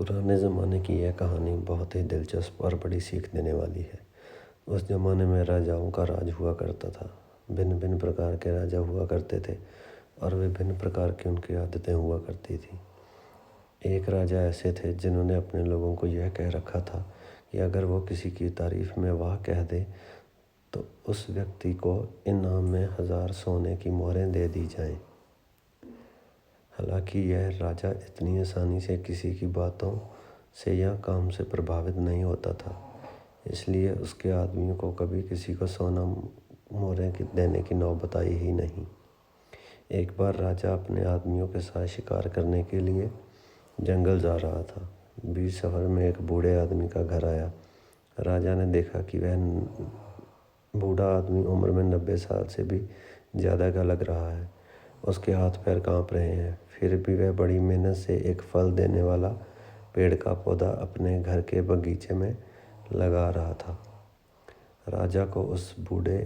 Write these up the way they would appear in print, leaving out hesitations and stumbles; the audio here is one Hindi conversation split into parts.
पुराने ज़माने की यह कहानी बहुत ही दिलचस्प और बड़ी सीख देने वाली है। उस ज़माने में राजाओं का राज हुआ करता था। भिन्न भिन्न प्रकार के राजा हुआ करते थे और विभिन्न प्रकार की उनकी आदतें हुआ करती थी। एक राजा ऐसे थे जिन्होंने अपने लोगों को यह कह रखा था कि अगर वो किसी की तारीफ में वाह कह दे तो उस व्यक्ति को इनाम में 1000 सोने की मोहरें दे दी जाएं। हालांकि यह राजा इतनी आसानी से किसी की बातों से या काम से प्रभावित नहीं होता था, इसलिए उसके आदमियों को कभी किसी को सोना मोहरें देने की नौबत आई ही नहीं। एक बार राजा अपने आदमियों के साथ शिकार करने के लिए जंगल जा रहा था। बीच सफ़र में एक बूढ़े आदमी का घर आया। राजा ने देखा कि वह बूढ़ा आदमी उम्र में 90 साल से भी ज़्यादा का लग रहा है। उसके हाथ पैर कांप रहे हैं, फिर भी वह बड़ी मेहनत से एक फल देने वाला पेड़ का पौधा अपने घर के बगीचे में लगा रहा था। राजा को उस बूढ़े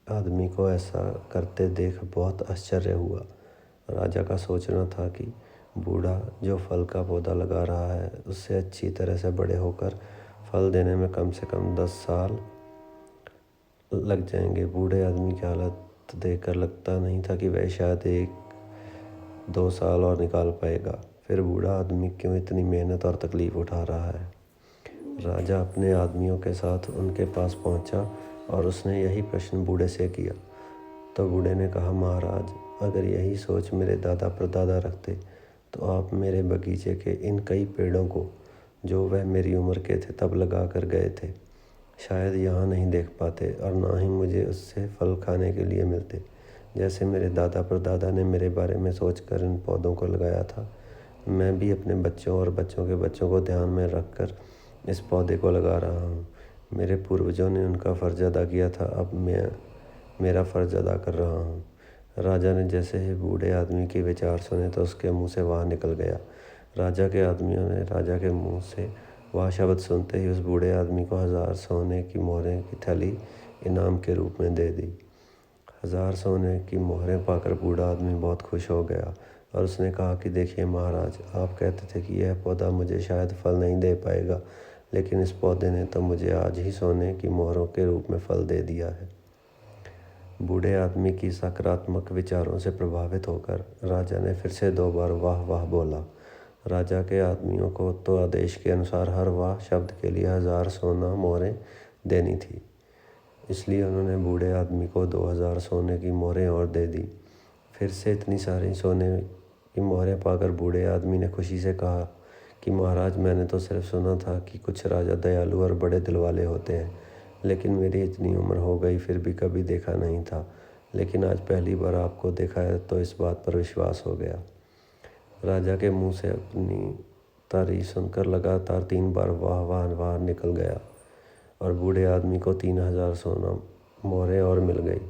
आदमी को ऐसा करते देख बहुत आश्चर्य हुआ। राजा का सोचना था कि बूढ़ा जो फल का पौधा लगा रहा है उससे अच्छी तरह से बड़े होकर फल देने में कम से कम 10 साल लग जाएंगे। बूढ़े आदमी की हालत देखकर लगता नहीं था कि वह शायद 1-2 साल और निकाल पाएगा। फिर बूढ़ा आदमी क्यों इतनी मेहनत और तकलीफ उठा रहा है? राजा अपने आदमियों के साथ उनके पास पहुंचा और उसने यही प्रश्न बूढ़े से किया। तो बूढ़े ने कहा, महाराज, अगर यही सोच मेरे दादा परदादा रखते तो आप मेरे बगीचे के इन कई पेड़ों को, जो वह मेरी उम्र के थे तब लगा कर गए थे, शायद यहाँ नहीं देख पाते और ना ही मुझे उससे फल खाने के लिए मिलते। जैसे मेरे दादा परदादा ने मेरे बारे में सोचकर इन पौधों को लगाया था, मैं भी अपने बच्चों और बच्चों के बच्चों को ध्यान में रखकर इस पौधे को लगा रहा हूँ। मेरे पूर्वजों ने उनका फ़र्ज़ अदा किया था, अब मैं मेरा फ़र्ज़ अदा कर रहा हूँ। राजा ने जैसे ही बूढ़े आदमी के विचार सुने तो उसके मुंह से वाह निकल गया। राजा के आदमियों ने राजा के मुंह से वह शब्द सुनते ही उस बूढ़े आदमी को 1000 सोने की मोहरें की थैली इनाम के रूप में दे दी। 1000 सोने की मोहरें पाकर बूढ़ा आदमी बहुत खुश हो गया और उसने कहा कि देखिए महाराज, आप कहते थे कि यह पौधा मुझे शायद फल नहीं दे पाएगा, लेकिन इस पौधे ने तो मुझे आज ही सोने की मोहरों के रूप में फल दे दिया है। बूढ़े आदमी की सकारात्मक विचारों से प्रभावित होकर राजा ने फिर से 2 बार वाह वाह बोला। राजा के आदमियों को तो आदेश के अनुसार हर वाह शब्द के लिए 1000 सोना मोहरें देनी थी, इसलिए उन्होंने बूढ़े आदमी को 2000 सोने की मोहरें और दे दी। फिर से इतनी सारी सोने की मोहरें पाकर बूढ़े आदमी ने खुशी से कहा कि महाराज, मैंने तो सिर्फ सुना था कि कुछ राजा दयालु और बड़े दिल वाले होते हैं, लेकिन मेरी इतनी उम्र हो गई फिर भी कभी देखा नहीं था। लेकिन आज पहली बार आपको देखा है तो इस बात पर विश्वास हो गया। राजा के मुंह से अपनी तारीफ सुनकर लगातार 3 बार वाह वाह वाह निकल गया और बूढ़े आदमी को 3000 सोना मोहरें और मिल गई।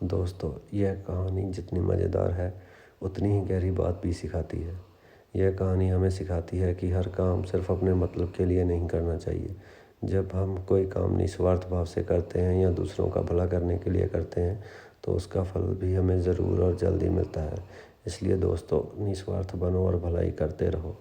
दोस्तों, यह कहानी जितनी मज़ेदार है उतनी ही गहरी बात भी सिखाती है। यह कहानी हमें सिखाती है कि हर काम सिर्फ अपने मतलब के लिए नहीं करना चाहिए। जब हम कोई काम निस्वार्थ भाव से करते हैं या दूसरों का भला करने के लिए करते हैं तो उसका फल भी हमें ज़रूर और जल्दी मिलता है। इसलिए दोस्तों, निस्वार्थ बनो और भलाई करते रहो।